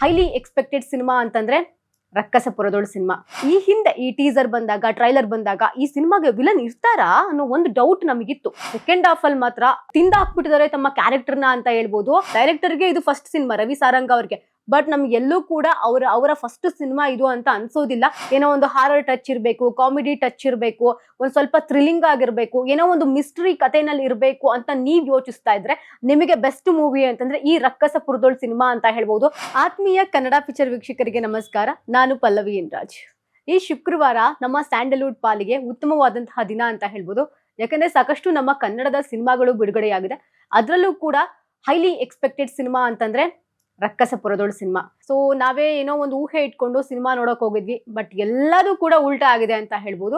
Highly expected cinema ಅಂತಂದ್ರೆ ರಕ್ಕಸಪುರದೊಳ cinema. ಈ ಹಿಂದೆ ಈ ಟೀಸರ್ ಬಂದಾಗ, ಟ್ರೈಲರ್ ಬಂದಾಗ ಈ ಸಿನಿಮಾಗೆ ವಿಲನ್ ಇರ್ತಾರಾ ಅನ್ನೋ ಒಂದು ಡೌಟ್ ನಮಗಿತ್ತು. ಸೆಕೆಂಡ್ ಹಾಫ್ ಅಲ್ಲಿ ಮಾತ್ರ ತಿಂದಾಕ್ಬಿಟ್ಟಿದ್ದಾರೆ ತಮ್ಮ ಕ್ಯಾರೆಕ್ಟರ್ನ ಅಂತ ಹೇಳ್ಬೋದು. ಡೈರೆಕ್ಟರ್ಗೆ ಇದು ಫಸ್ಟ್ ಸಿನಿಮಾ, ರವಿ ಸಾರಂಗ್ ಅವ್ರಿಗೆ. ಬಟ್ ನಮ್ಗೆ ಎಲ್ಲೂ ಕೂಡ ಅವರ ಫಸ್ಟ್ ಸಿನಿಮಾ ಇದು ಅಂತ ಅನ್ಸೋದಿಲ್ಲ. ಏನೋ ಒಂದು ಹಾರರ್ ಟಚ್ ಇರಬೇಕು, ಕಾಮಿಡಿ ಟಚ್ ಇರಬೇಕು, ಒಂದ್ ಸ್ವಲ್ಪ ಥ್ರಿಲ್ಲಿಂಗ್ ಆಗಿರ್ಬೇಕು, ಏನೋ ಒಂದು ಮಿಸ್ಟ್ರಿ ಕಥೆನಲ್ಲಿ ಇರಬೇಕು ಅಂತ ನೀವ್ ಯೋಚಿಸ್ತಾ ಇದ್ರೆ ನಿಮಗೆ ಬೆಸ್ಟ್ ಮೂವಿ ಅಂತಂದ್ರೆ ಈ ರಕ್ಕಸಪುರದೊಳ ಸಿನಿಮಾ ಅಂತ ಹೇಳ್ಬೋದು. ಆತ್ಮೀಯ ಕನ್ನಡ ಪಿಕ್ಚರ್ ವೀಕ್ಷಕರಿಗೆ ನಮಸ್ಕಾರ. ನಾನು ಪಲ್ಲವಿ ಎನ್ ರಾಜ್. ಈ ಶುಕ್ರವಾರ ನಮ್ಮ ಸ್ಯಾಂಡಲ್ವುಡ್ ಪಾಲಿಗೆ ಉತ್ತಮವಾದಂತಹ ದಿನ ಅಂತ ಹೇಳ್ಬೋದು. ಯಾಕಂದ್ರೆ ಸಾಕಷ್ಟು ನಮ್ಮ ಕನ್ನಡದ ಸಿನಿಮಾಗಳು ಬಿಡುಗಡೆಯಾಗಿದೆ. ಅದರಲ್ಲೂ ಕೂಡ ಹೈಲಿ ಎಕ್ಸ್ಪೆಕ್ಟೆಡ್ ಸಿನಿಮಾ ಅಂತಂದ್ರೆ ರಕ್ಕಸಪುರದೊಳ ಸಿನಿಮಾ. ಸೊ ನಾವೇ ಏನೋ ಒಂದು ಊಹೆ ಇಟ್ಕೊಂಡು ಸಿನಿಮಾ ನೋಡಕ್ ಹೋಗಿದ್ವಿ, ಬಟ್ ಎಲ್ಲದೂ ಕೂಡ ಉಲ್ಟಾ ಆಗಿದೆ ಅಂತ ಹೇಳ್ಬೋದು.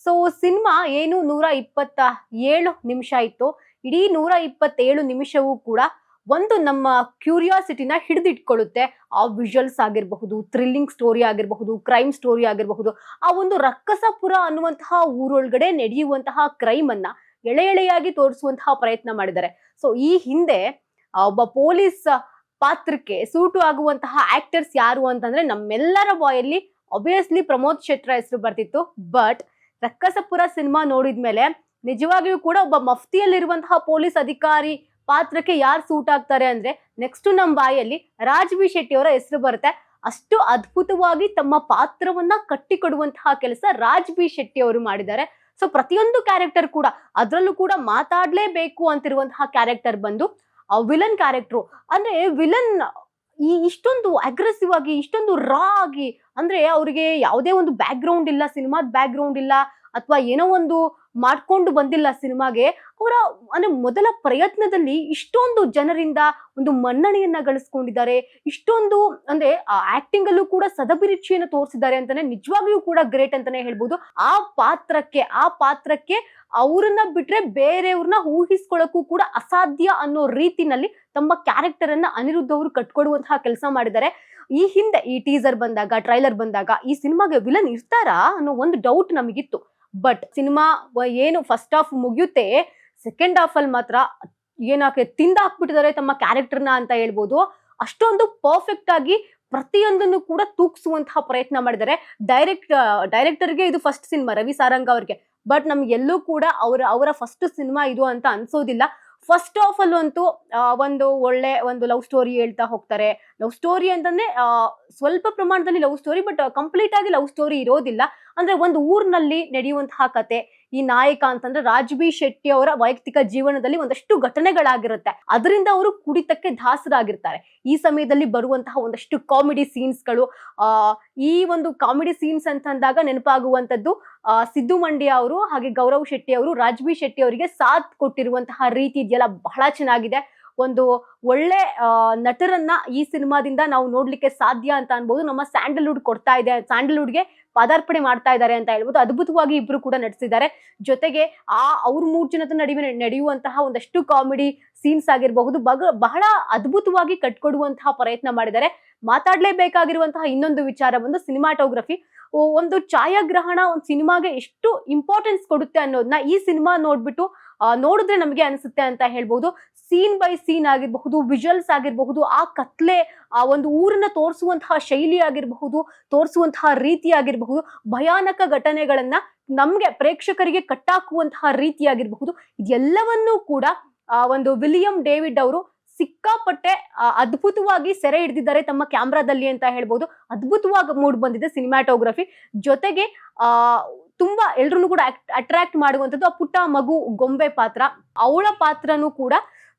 ಸೊ ಸಿನಿಮಾ ಏನು 127 ನಿಮಿಷ ಇತ್ತು. ಇಡೀ 127 ನಿಮಿಷವೂ ಕೂಡ ಒಂದು ನಮ್ಮ ಕ್ಯೂರಿಯಾಸಿಟಿನ ಹಿಡಿದಿಟ್ಕೊಳ್ಳುತ್ತೆ. ಆ ವಿಜುವಲ್ಸ್ ಆಗಿರಬಹುದು, ಥ್ರಿಲ್ಲಿಂಗ್ ಸ್ಟೋರಿ ಆಗಿರಬಹುದು, ಕ್ರೈಮ್ ಸ್ಟೋರಿ ಆಗಿರಬಹುದು, ಆ ಒಂದು ರಕ್ಕಸಪುರ ಅನ್ನುವಂತಹ ಊರೊಳಗಡೆ ನಡೆಯುವಂತಹ ಕ್ರೈಮ್ ಅನ್ನ ಎಳೆಯಾಗಿ ತೋರಿಸುವಂತಹ ಪ್ರಯತ್ನ ಮಾಡಿದ್ದಾರೆ. ಸೊ ಈ ಹಿಂದೆ ಒಬ್ಬ ಪೊಲೀಸ್ ಪಾತ್ರಕ್ಕೆ ಸೂಟು ಆಗುವಂತಹ ಆಕ್ಟರ್ಸ್ ಯಾರು ಅಂತಂದ್ರೆ ನಮ್ಮೆಲ್ಲರ ಬಾಯಲ್ಲಿ ಆಬ್ವಿಯಸ್ಲಿ ಪ್ರಮೋದ್ ಶೆಟ್ರ ಹೆಸರು ಬರ್ತಿತ್ತು. ಬಟ್ ರಕ್ಕಸಪುರ ಸಿನಿಮಾ ನೋಡಿದ್ಮೇಲೆ ನಿಜವಾಗಿಯೂ ಕೂಡ ಒಬ್ಬ ಮಫ್ತಿಯಲ್ಲಿರುವಂತಹ ಪೊಲೀಸ್ ಅಧಿಕಾರಿ ಪಾತ್ರಕ್ಕೆ ಯಾರು ಸೂಟ್ ಆಗ್ತಾರೆ ಅಂದ್ರೆ ನೆಕ್ಸ್ಟ್ ನಮ್ಮ ಬಾಯಲ್ಲಿ ರಾಜ್ ಬಿ ಶೆಟ್ಟಿ ಅವರ ಹೆಸರು ಬರುತ್ತೆ. ಅಷ್ಟು ಅದ್ಭುತವಾಗಿ ತಮ್ಮ ಪಾತ್ರವನ್ನ ಕಟ್ಟಿಕೊಡುವಂತಹ ಕೆಲಸ ರಾಜ್ ಬಿ ಶೆಟ್ಟಿ ಅವರು ಮಾಡಿದ್ದಾರೆ. ಸೊ ಪ್ರತಿಯೊಂದು ಕ್ಯಾರೆಕ್ಟರ್ ಕೂಡ, ಅದರಲ್ಲೂ ಕೂಡ ಮಾತಾಡ್ಲೇಬೇಕು ಅಂತಿರುವಂತಹ ಕ್ಯಾರೆಕ್ಟರ್ ಬಂದು ವಿಲನ್ ಕ್ಯಾರೆಕ್ಟ್ರು. ಅಂದ್ರೆ ವಿಲನ್ ಇಷ್ಟೊಂದು ಅಗ್ರೆಸಿವ್ ಆಗಿ, ಇಷ್ಟೊಂದು ರಾ ಆಗಿ, ಅಂದ್ರೆ ಅವ್ರಿಗೆ ಯಾವುದೇ ಒಂದು ಬ್ಯಾಕ್ ಗ್ರೌಂಡ್ ಇಲ್ಲ, ಸಿನಿಮಾದ ಬ್ಯಾಕ್ ಗ್ರೌಂಡ್ ಇಲ್ಲ, ಅಥವಾ ಏನೋ ಒಂದು ಮಾಡ್ಕೊಂಡು ಬಂದಿಲ್ಲ ಸಿನಿಮಾಗೆ. ಅವರ ಅಂದ್ರೆ ಮೊದಲ ಪ್ರಯತ್ನದಲ್ಲಿ ಇಷ್ಟೊಂದು ಜನರಿಂದ ಒಂದು ಮನ್ನಣೆಯನ್ನ ಗಳಿಸ್ಕೊಂಡಿದ್ದಾರೆ. ಇಷ್ಟೊಂದು ಅಂದ್ರೆ ಆಕ್ಟಿಂಗ್ ಅಲ್ಲೂ ಕೂಡ ಸದಭಿರುಚಿಯನ್ನು ತೋರಿಸಿದ್ದಾರೆ ಅಂತಾನೆ ನಿಜವಾಗಿಯೂ ಕೂಡ ಗ್ರೇಟ್ ಅಂತಾನೆ ಹೇಳ್ಬೋದು. ಆ ಪಾತ್ರಕ್ಕೆ ಅವ್ರನ್ನ ಬಿಟ್ರೆ ಬೇರೆಯವ್ರನ್ನ ಊಹಿಸ್ಕೊಳ್ಳಕ್ಕೂ ಕೂಡ ಅಸಾಧ್ಯ ಅನ್ನೋ ರೀತಿನಲ್ಲಿ ತಮ್ಮ ಕ್ಯಾರೆಕ್ಟರ್ ಅನ್ನ ಅನಿರುದ್ಧ ಅವರು ಕಟ್ಕೊಡುವಂತಹ ಕೆಲಸ ಮಾಡಿದ್ದಾರೆ. ಈ ಹಿಂದೆ ಈ ಟೀಸರ್ ಬಂದಾಗ, ಟ್ರೈಲರ್ ಬಂದಾಗ ಈ ಸಿನಿಮಾಗೆ ವಿಲನ್ ಇರ್ತಾರಾ ಅನ್ನೋ ಒಂದು ಡೌಟ್ ನಮಗಿತ್ತು. ಬಟ್ ಸಿನಿಮಾ ಏನು ಫಸ್ಟ್ ಹಾಫ್ ಮುಗಿಯುತ್ತೆ, ಸೆಕೆಂಡ್ ಹಾಫ್ ಅಲ್ಲಿ ಮಾತ್ರ ಏನಕ್ಕೆ ತಿಂದಾಕ್ಬಿಟ್ಟಿದ್ದಾರೆ ತಮ್ಮ ಕ್ಯಾರೆಕ್ಟರ್ನ ಅಂತ ಹೇಳ್ಬೋದು. ಅಷ್ಟೊಂದು ಪರ್ಫೆಕ್ಟ್ ಆಗಿ ಪ್ರತಿಯೊಂದನ್ನು ಕೂಡ ತೂಗಿಸುವಂತಹ ಪ್ರಯತ್ನ ಮಾಡಿದ್ದಾರೆ. ಡೈರೆಕ್ಟರ್ಗೆ ಇದು ಫಸ್ಟ್ ಸಿನಿಮಾ, ರವಿ ಸಾರಂಗ್ ಅವ್ರಿಗೆ. ಬಟ್ ನಮ್ಗೆಲ್ಲೂ ಕೂಡ ಅವರ ಫಸ್ಟ್ ಸಿನಿಮಾ ಇದು ಅಂತ ಅನ್ಸೋದಿಲ್ಲ. ಫಸ್ಟ್ ಹಾಫ್ ಅಲ್ಲಂತೂ ಒಂದು ಒಳ್ಳೆ ಒಂದು ಲವ್ ಸ್ಟೋರಿ ಹೇಳ್ತಾ ಹೋಗ್ತಾರೆ. ಲವ್ ಸ್ಟೋರಿ ಅಂತಂದ್ರೆ ಸ್ವಲ್ಪ ಪ್ರಮಾಣದಲ್ಲಿ ಲವ್ ಸ್ಟೋರಿ, ಬಟ್ ಕಂಪ್ಲೀಟ್ ಆಗಿ ಲವ್ ಸ್ಟೋರಿ ಇರೋದಿಲ್ಲ. ಅಂದ್ರೆ ಒಂದು ಊರಿನಲ್ಲಿ ನಡೆಯುವಂತಹ ಕತೆ. ಈ ನಾಯಕ ಅಂತಂದ್ರೆ ರಾಜ್ ಬಿ ಶೆಟ್ಟಿ ಅವರ ವೈಯಕ್ತಿಕ ಜೀವನದಲ್ಲಿ ಒಂದಷ್ಟು ಘಟನೆಗಳಾಗಿರುತ್ತೆ. ಅದರಿಂದ ಅವರು ಕುಡಿತಕ್ಕೆ ದಾಸರಾಗಿರ್ತಾರೆ. ಈ ಸಮಯದಲ್ಲಿ ಬರುವಂತಹ ಒಂದಷ್ಟು ಕಾಮಿಡಿ ಸೀನ್ಸ್ಗಳು, ಈ ಒಂದು ಕಾಮಿಡಿ ಸೀನ್ಸ್ ಅಂತಂದಾಗ ನೆನಪಾಗುವಂತದ್ದು ಸಿದ್ದು ಮಂಡ್ಯ ಅವರು ಹಾಗೆ ಗೌರವ್ ಶೆಟ್ಟಿ ಅವರು ರಾಜ್ ಬಿ ಶೆಟ್ಟಿ ಅವರಿಗೆ ಸಾಥ್ ಕೊಟ್ಟಿರುವಂತಹ ರೀತಿ ಇದೆಯಲ್ಲ, ಬಹಳ ಚೆನ್ನಾಗಿದೆ. ಒಂದು ಒಳ್ಳೆ ನಟರನ್ನ ಈ ಸಿನಿಮಾದಿಂದ ನಾವು ನೋಡ್ಲಿಕ್ಕೆ ಸಾಧ್ಯ ಅಂತ ಅನ್ಬೋದು. ನಮ್ಮ ಸ್ಯಾಂಡಲ್ವುಡ್ ಕೊಡ್ತಾ ಇದೆ, ಸ್ಯಾಂಡಲ್ವುಡ್ಗೆ ಪಾದಾರ್ಪಣೆ ಮಾಡ್ತಾ ಇದ್ದಾರೆ ಅಂತ ಹೇಳ್ಬೋದು. ಅದ್ಭುತವಾಗಿ ಇಬ್ರು ಕೂಡ ನಟಿಸಿದ್ದಾರೆ. ಜೊತೆಗೆ ಅವ್ರ 3 ಜನದ ನಡುವೆ ನಡೆಯುವಂತಹ ಒಂದಷ್ಟು ಕಾಮಿಡಿ ಸೀನ್ಸ್ ಆಗಿರಬಹುದು, ಬಹಳ ಅದ್ಭುತವಾಗಿ ಕಟ್ಕೊಡುವಂತಹ ಪ್ರಯತ್ನ ಮಾಡಿದ್ದಾರೆ. ಮಾತಾಡ್ಲೇಬೇಕಾಗಿರುವಂತಹ ಇನ್ನೊಂದು ವಿಚಾರ ಬಂದು ಸಿನಿಮಾಟೋಗ್ರಫಿ. ಒಂದು ಛಾಯಾಗ್ರಹಣ ಒಂದು ಸಿನಿಮಾಗೆ ಎಷ್ಟು ಇಂಪಾರ್ಟೆನ್ಸ್ ಕೊಡುತ್ತೆ ಅನ್ನೋದನ್ನ ಈ ಸಿನಿಮಾ ನೋಡಿದ್ರೆ ನಮಗೆ ಅನಿಸುತ್ತೆ ಅಂತ ಹೇಳ್ಬೋದು. ಸೀನ್ ಬೈ ಸೀನ್ ಆಗಿರಬಹುದು, ವಿಜುವಲ್ಸ್ ಆಗಿರಬಹುದು, ಆ ಕತ್ಲೆ, ಆ ಒಂದು ಊರನ್ನ ತೋರಿಸುವಂತಹ ಶೈಲಿ ಆಗಿರಬಹುದು, ತೋರಿಸುವಂತಹ ರೀತಿ ಆಗಿರಬಹುದು, ಭಯಾನಕ ಘಟನೆಗಳನ್ನ ನಮ್ಗೆ ಪ್ರೇಕ್ಷಕರಿಗೆ ಕಟ್ಟಾಕುವಂತಹ ರೀತಿ ಆಗಿರಬಹುದು, ಇದೆಲ್ಲವನ್ನೂ ಕೂಡ ಒಂದು ವಿಲಿಯಂ ಡೇವಿಡ್ ಅವರು ಸಿಕ್ಕಾಪಟ್ಟೆ ಅದ್ಭುತವಾಗಿ ಸೆರೆ ಹಿಡಿದಿದ್ದಾರೆ ತಮ್ಮ ಕ್ಯಾಮ್ರಾದಲ್ಲಿ ಅಂತ ಹೇಳ್ಬೋದು. ಅದ್ಭುತವಾಗಿ ಮೂಡ್ ಬಂದಿದೆ ಸಿನಿಮಾಟೋಗ್ರಫಿ. ಜೊತೆಗೆ ತುಂಬಾ ಎಲ್ರನ್ನೂ ಕೂಡ ಅಟ್ರಾಕ್ಟ್ ಮಾಡುವಂಥದ್ದು ಆ ಪುಟ್ಟ ಮಗು ಗೊಂಬೆ ಪಾತ್ರ. ಅವಳ ಪಾತ್ರನೂ ಕೂಡ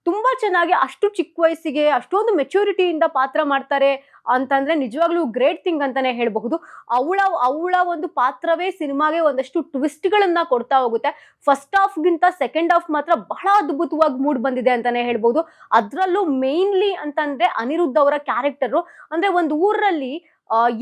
ತುಂಬಾ ಚೆನ್ನಾಗಿ, ಅಷ್ಟು ಚಿಕ್ಕ ವಯಸ್ಸಿಗೆ ಅಷ್ಟೊಂದು ಮೆಚುರಿಟಿಯಿಂದ ಪಾತ್ರ ಮಾಡ್ತಾರೆ ಅಂತಂದ್ರೆ ನಿಜವಾಗ್ಲೂ ಗ್ರೇಟ್ ಥಿಂಗ್ ಅಂತಾನೆ ಹೇಳಬಹುದು. ಅವಳ ಒಂದು ಪಾತ್ರವೇ ಸಿನಿಮಾಗೆ ಒಂದಷ್ಟು ಟ್ವಿಸ್ಟ್ ಗಳನ್ನ ಕೊಡ್ತಾ ಹೋಗುತ್ತೆ. ಫಸ್ಟ್ ಹಾಫ್ ಗಿಂತ ಸೆಕೆಂಡ್ ಹಾಫ್ ಮಾತ್ರ ಬಹಳ ಅದ್ಭುತವಾಗಿ ಮೂಡ್ ಬಂದಿದೆ ಅಂತಾನೆ ಹೇಳ್ಬೋದು. ಅದ್ರಲ್ಲೂ ಮೇನ್ಲಿ ಅಂತಂದ್ರೆ ಅನಿರುದ್ಧ ಅವರ ಕ್ಯಾರೆಕ್ಟರ್. ಅಂದ್ರೆ ಒಂದು ಊರಲ್ಲಿ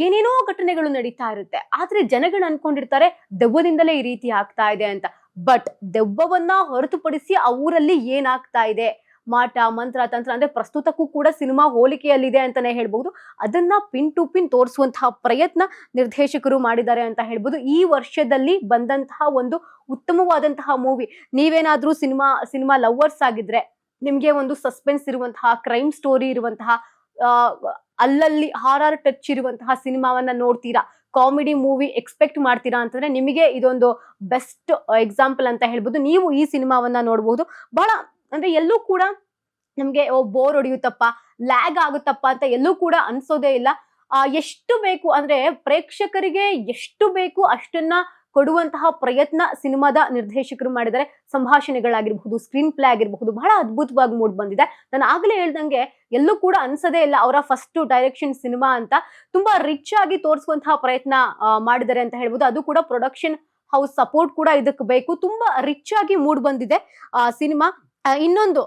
ಏನೇನೋ ಘಟನೆಗಳು ನಡೀತಾ ಇರುತ್ತೆ. ಆದ್ರೆ ಜನಗಳು ಅನ್ಕೊಂಡಿರ್ತಾರೆ ದೆವ್ವದಿಂದಲೇ ಈ ರೀತಿ ಆಗ್ತಾ ಇದೆ ಅಂತ. ಬಟ್ ದೆವ್ವವನ್ನ ಹೊರತುಪಡಿಸಿ ಆ ಊರಲ್ಲಿ ಏನಾಗ್ತಾ ಇದೆ, ಮಾಟ ಮಂತ್ರ ತಂತ್ರ ಅಂದ್ರೆ ಪ್ರಸ್ತುತಕ್ಕೂ ಕೂಡ ಸಿನಿಮಾ ಹೋಲಿಕೆಯಲ್ಲಿದೆ ಅಂತಾನೆ ಹೇಳ್ಬಹುದು. ಅದನ್ನ ಪಿನ್ ಟು ಪಿನ್ ತೋರಿಸುವಂತಹ ಪ್ರಯತ್ನ ನಿರ್ದೇಶಕರು ಮಾಡಿದ್ದಾರೆ ಅಂತ ಹೇಳ್ಬೋದು. ಈ ವರ್ಷದಲ್ಲಿ ಬಂದಂತಹ ಒಂದು ಉತ್ತಮವಾದಂತಹ ಮೂವಿ. ನೀವೇನಾದ್ರೂ ಸಿನಿಮಾ ಲವರ್ಸ್ ಆಗಿದ್ರೆ, ನಿಮ್ಗೆ ಒಂದು ಸಸ್ಪೆನ್ಸ್ ಇರುವಂತಹ, ಕ್ರೈಮ್ ಸ್ಟೋರಿ ಇರುವಂತಹ, ಆ, ಅಲ್ಲಲ್ಲಿ ಹಾರರ್ ಟಚ್ ಇರುವಂತಹ ಸಿನಿಮಾವನ್ನ ನೋಡ್ತೀರಾ, ಕಾಮಿಡಿ ಮೂವಿ ಎಕ್ಸ್ಪೆಕ್ಟ್ ಮಾಡ್ತೀರಾ ಅಂತಂದ್ರೆ ನಿಮಗೆ ಇದೊಂದು ಬೆಸ್ಟ್ ಎಕ್ಸಾಂಪಲ್ ಅಂತ ಹೇಳ್ಬೋದು. ನೀವು ಈ ಸಿನಿಮಾವನ್ನ ನೋಡ್ಬೋದು. ಬಹಳ ಅಂದ್ರೆ ಎಲ್ಲೂ ಕೂಡ ನಮ್ಗೆ ಬೋರ್ ಹೊಡಿಯುತ್ತಪ್ಪ, ಲ್ಯಾಗ್ ಆಗುತ್ತಪ್ಪ ಅಂತ ಎಲ್ಲೂ ಕೂಡ ಅನ್ಸೋದೇ ಇಲ್ಲ. ಎಷ್ಟು ಬೇಕು ಅಂದ್ರೆ ಪ್ರೇಕ್ಷಕರಿಗೆ ಎಷ್ಟು ಬೇಕು ಅಷ್ಟನ್ನ ಕೊಡುವಂತಹ ಪ್ರಯತ್ನ ಸಿನಿಮಾದ ನಿರ್ದೇಶಕರು ಮಾಡಿದ್ದಾರೆ. ಸಂಭಾಷಣೆಗಳಾಗಿರ್ಬಹುದು, ಸ್ಕ್ರೀನ್ ಪ್ಲೇ ಆಗಿರಬಹುದು, ಬಹಳ ಅದ್ಭುತವಾಗಿ ಮೂಡ್ ಬಂದಿದೆ. ನಾನು ಆಗ್ಲೇ ಹೇಳ್ದಂಗೆ ಎಲ್ಲೂ ಕೂಡ ಅನ್ಸದೇ ಇಲ್ಲ ಅವರ ಫಸ್ಟ್ ಡೈರೆಕ್ಷನ್ ಸಿನಿಮಾ ಅಂತ. ತುಂಬಾ ರಿಚ್ ಆಗಿ ತೋರಿಸುವಂತಹ ಪ್ರಯತ್ನ ಮಾಡಿದ್ದಾರೆ ಅಂತ ಹೇಳ್ಬೋದು. ಅದು ಕೂಡ ಪ್ರೊಡಕ್ಷನ್ ಹೌಸ್ ಸಪೋರ್ಟ್ ಕೂಡ ಇದಕ್ಕೆ ಬೇಕು. ತುಂಬಾ ರಿಚ್ ಆಗಿ ಮೂಡ್ ಬಂದಿದೆ ಸಿನಿಮಾ. ಇನ್ನೊಂದು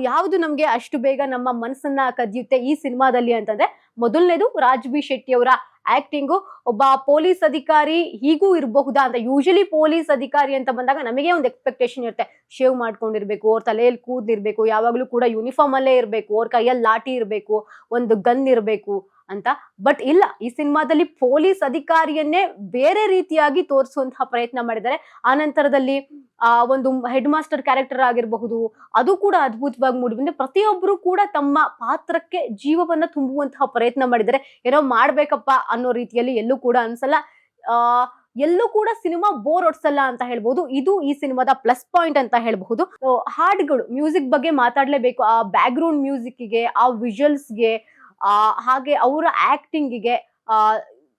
ಯಾವುದು ನಮ್ಗೆ ಅಷ್ಟು ಬೇಗ ನಮ್ಮ ಮನಸ್ಸನ್ನ ಕದಿಯುತ್ತೆ ಈ ಸಿನಿಮಾದಲ್ಲಿ ಅಂತಂದ್ರೆ, ಮೊದಲನೇದು ರಾಜ್ ಬಿ ಶೆಟ್ಟಿ ಅವರ ಆಕ್ಟಿಂಗು. ಒಬ್ಬ ಪೊಲೀಸ್ ಅಧಿಕಾರಿ ಹೀಗೂ ಇರಬಹುದಾ ಅಂತ. ಯೂಶಲಿ ಪೊಲೀಸ್ ಅಧಿಕಾರಿ ಅಂತ ಬಂದಾಗ ನಮಗೆ ಒಂದು ಎಕ್ಸ್ಪೆಕ್ಟೇಷನ್ ಇರುತ್ತೆ, ಶೇವ್ ಮಾಡ್ಕೊಂಡಿರ್ಬೇಕು, ಅವ್ರ ತಲೆಯಲ್ಲಿ ಕೂದಲಿರ್ಬೇಕು, ಯಾವಾಗ್ಲೂ ಕೂಡ ಯೂನಿಫಾರ್ಮ್ ಅಲ್ಲೇ ಇರ್ಬೇಕು, ಅವ್ರ ಕೈಯಲ್ಲಿ ಲಾಠಿ ಇರ್ಬೇಕು, ಒಂದು ಗನ್ ಇರ್ಬೇಕು ಅಂತ. ಬಟ್ ಇಲ್ಲ, ಈ ಸಿನಿಮಾದಲ್ಲಿ ಪೊಲೀಸ್ ಅಧಿಕಾರಿಯನ್ನೇ ಬೇರೆ ರೀತಿಯಾಗಿ ತೋರಿಸುವಂತಹ ಪ್ರಯತ್ನ ಮಾಡಿದ್ದಾರೆ. ಆ ನಂತರದಲ್ಲಿ ಒಂದು ಹೆಡ್ ಮಾಸ್ಟರ್ ಕ್ಯಾರೆಕ್ಟರ್ ಆಗಿರಬಹುದು, ಅದು ಕೂಡ ಅದ್ಭುತವಾಗಿ ಮೂಡಿ ಬಂದ್ರೆ ಪ್ರತಿಯೊಬ್ಬರು ಕೂಡ ತಮ್ಮ ಪಾತ್ರಕ್ಕೆ ಜೀವವನ್ನ ತುಂಬುವಂತಹ ಪ್ರಯತ್ನ ಮಾಡಿದ್ದಾರೆ. ಏನೋ ಮಾಡ್ಬೇಕಪ್ಪ ಅನ್ನೋ ರೀತಿಯಲ್ಲಿ ಎಲ್ಲೂ ಕೂಡ ಅನ್ಸಲ್ಲ. ಎಲ್ಲೂ ಕೂಡ ಸಿನಿಮಾ ಬೋರ್ ಹೊಡ್ಸಲ್ಲ ಅಂತ ಹೇಳ್ಬಹುದು. ಇದು ಈ ಸಿನಿಮಾದ ಪ್ಲಸ್ ಪಾಯಿಂಟ್ ಅಂತ ಹೇಳ್ಬಹುದು. ಹಾಡುಗಳು, ಮ್ಯೂಸಿಕ್ ಬಗ್ಗೆ ಮಾತಾಡ್ಲೇಬೇಕು. ಆ ಬ್ಯಾಕ್ ಗ್ರೌಂಡ್ ಮ್ಯೂಸಿಕ್ಗೆ, ಆ ವಿಜುವಲ್ಸ್ಗೆ, ಹಾಗೆ ಅವರ ಆಕ್ಟಿಂಗಿಗೆ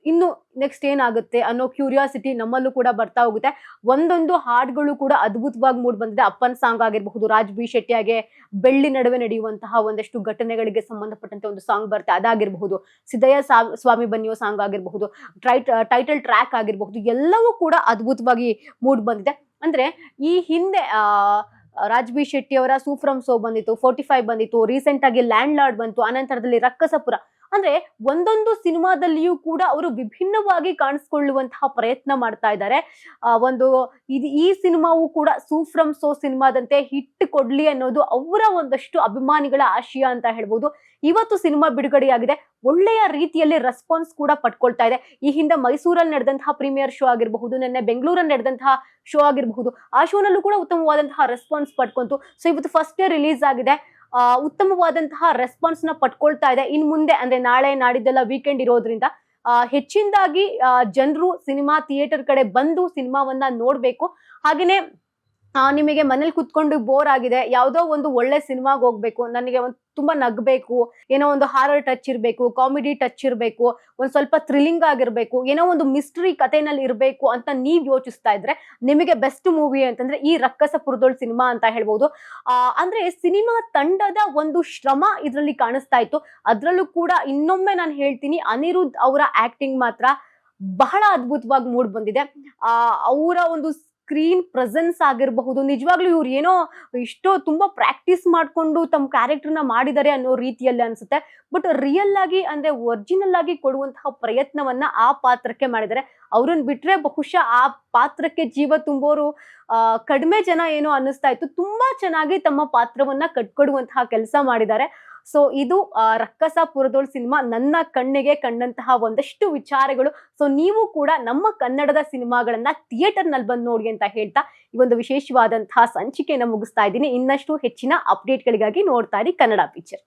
ಇನ್ನು ನೆಕ್ಸ್ಟ್ ಏನಾಗುತ್ತೆ ಅನ್ನೋ ಕ್ಯೂರಿಯಾಸಿಟಿ ನಮ್ಮಲ್ಲೂ ಕೂಡ ಬರ್ತಾ ಹೋಗುತ್ತೆ. ಒಂದೊಂದು ಹಾಡುಗಳು ಕೂಡ ಅದ್ಭುತವಾಗಿ ಮೂಡ್ ಬಂದಿದೆ. ಅಪ್ಪನ್ ಸಾಂಗ್ ಆಗಿರಬಹುದು, ರಾಜ್ ಬಿ ಶೆಟ್ಟಿಯಾಗೆ ಬೆಳ್ಳಿ ನಡುವೆ ನಡೆಯುವಂತಹ ಒಂದಷ್ಟು ಘಟನೆಗಳಿಗೆ ಸಂಬಂಧಪಟ್ಟಂತೆ ಒಂದು ಸಾಂಗ್ ಬರುತ್ತೆ, ಅದಾಗಿರಬಹುದು. ಸಿದ್ದಯ್ಯ ಸ್ವಾಮಿ ಬನ್ನಿಯೋ ಸಾಂಗ್ ಆಗಿರಬಹುದು, ಟೈಟಲ್ ಟ್ರ್ಯಾಕ್ ಆಗಿರಬಹುದು, ಎಲ್ಲವೂ ಕೂಡ ಅದ್ಭುತವಾಗಿ ಮೂಡ್ ಬಂದಿದೆ. ಅಂದ್ರೆ ಈ ಹಿಂದೆ ರಾಜ್ ಬಿ ಶೆಟ್ಟಿ ಅವರ ಸೂಫ್ರಮ್ ಸೋ ಬಂದಿತ್ತು, 45 ಬಂದಿತ್ತು, ರೀಸೆಂಟ್ ಆಗಿ ಲ್ಯಾಂಡ್ ಲಾರ್ಡ್ ಬಂತು, ಅನಂತರದಲ್ಲಿ ರಕ್ಕಸಪುರ. ಅಂದ್ರೆ ಒಂದೊಂದು ಸಿನಿಮಾದಲ್ಲಿಯೂ ಕೂಡ ಅವರು ವಿಭಿನ್ನವಾಗಿ ಕಾಣಿಸ್ಕೊಳ್ಳುವಂತಹ ಪ್ರಯತ್ನ ಮಾಡ್ತಾ ಇದ್ದಾರೆ. ಈ ಸಿನಿಮಾವು ಕೂಡ ಸೂಫ್ರಮ್ ಸೋ ಸಿನಿಮಾದಂತೆ ಹಿಟ್ ಕೊಡ್ಲಿ ಅನ್ನೋದು ಅವರ ಒಂದಷ್ಟು ಅಭಿಮಾನಿಗಳ ಆಶಯ ಅಂತ ಹೇಳ್ಬೋದು. ಇವತ್ತು ಸಿನಿಮಾ ಬಿಡುಗಡೆಯಾಗಿದೆ, ಒಳ್ಳೆಯ ರೀತಿಯಲ್ಲಿ ರೆಸ್ಪಾನ್ಸ್ ಕೂಡ ಪಡ್ಕೊಳ್ತಾ ಇದೆ. ಈ ಹಿಂದೆ ಮೈಸೂರಲ್ಲಿ ನಡೆದಂತಹ ಪ್ರೀಮಿಯರ್ ಶೋ ಆಗಿರಬಹುದು, ನಿನ್ನೆ ಬೆಂಗಳೂರಲ್ಲಿ ನಡೆದಂತಹ ಶೋ ಆಗಿರಬಹುದು, ಆ ಶೋನಲ್ಲೂ ಕೂಡ ಉತ್ತಮವಾದಂತಹ ರೆಸ್ಪಾನ್ಸ್ ಪಡ್ಕೊಂತು. ಸೊ ಇವತ್ತು ಫಸ್ಟ್ ಡೇ ರಿಲೀಸ್ ಆಗಿದೆ, ಉತ್ತಮವಾದಂತಹ ರೆಸ್ಪಾನ್ಸ್ ನ ಪಡ್ಕೊಳ್ತಾ ಇದೆ. ಇನ್ ಮುಂದೆ ಅಂದ್ರೆ ನಾಳೆ ನಾಡಿದ್ದೆಲ್ಲ ವೀಕೆಂಡ್ ಇರೋದ್ರಿಂದ ಹೆಚ್ಚಿನದಾಗಿ ಜನರು ಸಿನಿಮಾ ಥಿಯೇಟರ್ ಕಡೆ ಬಂದು ಸಿನಿಮಾವನ್ನ ನೋಡ್ಬೇಕು. ಹಾಗೇನೆ ನಿಮಗೆ ಮನೇಲಿ ಕುತ್ಕೊಂಡು ಬೋರ್ ಆಗಿದೆ, ಯಾವುದೋ ಒಂದು ಒಳ್ಳೆ ಸಿನಿಮಾಗೆ ಹೋಗ್ಬೇಕು, ನನಗೆ ತುಂಬಾ ನಗ್ಬೇಕು, ಏನೋ ಒಂದು ಹಾರರ್ ಟಚ್ ಇರಬೇಕು, ಕಾಮಿಡಿ ಟಚ್ ಇರಬೇಕು, ಒಂದ್ ಸ್ವಲ್ಪ ಥ್ರಿಲ್ಲಿಂಗ್ ಆಗಿರ್ಬೇಕು, ಏನೋ ಒಂದು ಮಿಸ್ಟ್ರಿ ಕಥೆನಲ್ಲಿ ಇರಬೇಕು ಅಂತ ನೀವ್ ಯೋಚಿಸ್ತಾ ಇದ್ರೆ ನಿಮಗೆ ಬೆಸ್ಟ್ ಮೂವಿ ಅಂತಂದ್ರೆ ಈ ರಕ್ಕಸಪುರದೊಳ್ ಸಿನಿಮಾ ಅಂತ ಹೇಳ್ಬಹುದು. ಅಂದ್ರೆ ಸಿನಿಮಾ ತಂಡದ ಒಂದು ಶ್ರಮ ಇದ್ರಲ್ಲಿ ಕಾಣಿಸ್ತಾ ಇತ್ತು. ಅದ್ರಲ್ಲೂ ಕೂಡ ಇನ್ನೊಮ್ಮೆ ನಾನು ಹೇಳ್ತೀನಿ, ಅನಿರುದ್ಧ್ ಅವರ ಆಕ್ಟಿಂಗ್ ಮಾತ್ರ ಬಹಳ ಅದ್ಭುತವಾಗಿ ಮೂಡ್ ಬಂದಿದೆ. ಅವರ ಒಂದು ಸ್ಕ್ರೀನ್ ಪ್ರೆಸೆನ್ಸ್ ಆಗಿರಬಹುದು, ನಿಜವಾಗ್ಲೂ ಇವ್ರು ಏನೋ ಇಷ್ಟೋ ತುಂಬಾ ಪ್ರಾಕ್ಟೀಸ್ ಮಾಡ್ಕೊಂಡು ತಮ್ಮ ಕ್ಯಾರೆಕ್ಟರ್ನ ಮಾಡಿದ್ದಾರೆ ಅನ್ನೋ ರೀತಿಯಲ್ಲಿ ಅನ್ಸುತ್ತೆ. ಬಟ್ ರಿಯಲ್ ಆಗಿ ಅಂದ್ರೆ ಒರಿಜಿನಲ್ ಆಗಿ ಕೊಡುವಂತಹ ಪ್ರಯತ್ನವನ್ನ ಆ ಪಾತ್ರಕ್ಕೆ ಮಾಡಿದ್ದಾರೆ. ಅವ್ರನ್ನ ಬಿಟ್ರೆ ಬಹುಶಃ ಆ ಪಾತ್ರಕ್ಕೆ ಜೀವ ತುಂಬೋರು ಕಡಿಮೆ ಜನ ಏನೋ ಅನ್ನಿಸ್ತಾ ಇತ್ತು. ತುಂಬಾ ಚೆನ್ನಾಗಿ ತಮ್ಮ ಪಾತ್ರವನ್ನ ಕಟ್ಕೊಡುವಂತಹ ಕೆಲಸ ಮಾಡಿದ್ದಾರೆ. ಸೊ ಇದು ರಕ್ಕಸಪುರದೊಳ್ ಸಿನಿಮಾ ನನ್ನ ಕಣ್ಣಿಗೆ ಕಂಡಂತಹ ಒಂದಷ್ಟು ವಿಚಾರಗಳು. ಸೊ ನೀವು ಕೂಡ ನಮ್ಮ ಕನ್ನಡದ ಸಿನಿಮಾಗಳನ್ನ ಥಿಯೇಟರ್ ನಲ್ಲಿ ಬಂದು ನೋಡಿ ಅಂತ ಹೇಳ್ತಾ ಈ ಒಂದು ವಿಶೇಷವಾದಂತಹ ಸಂಚಿಕೆಯನ್ನು ಮುಗಿಸ್ತಾ ಇದ್ದೀನಿ. ಇನ್ನಷ್ಟು ಹೆಚ್ಚಿನ ಅಪ್ಡೇಟ್ಗಳಿಗಾಗಿ ನೋಡ್ತಾ ಇರಿ ಕನ್ನಡ ಪಿಕ್ಚರ್.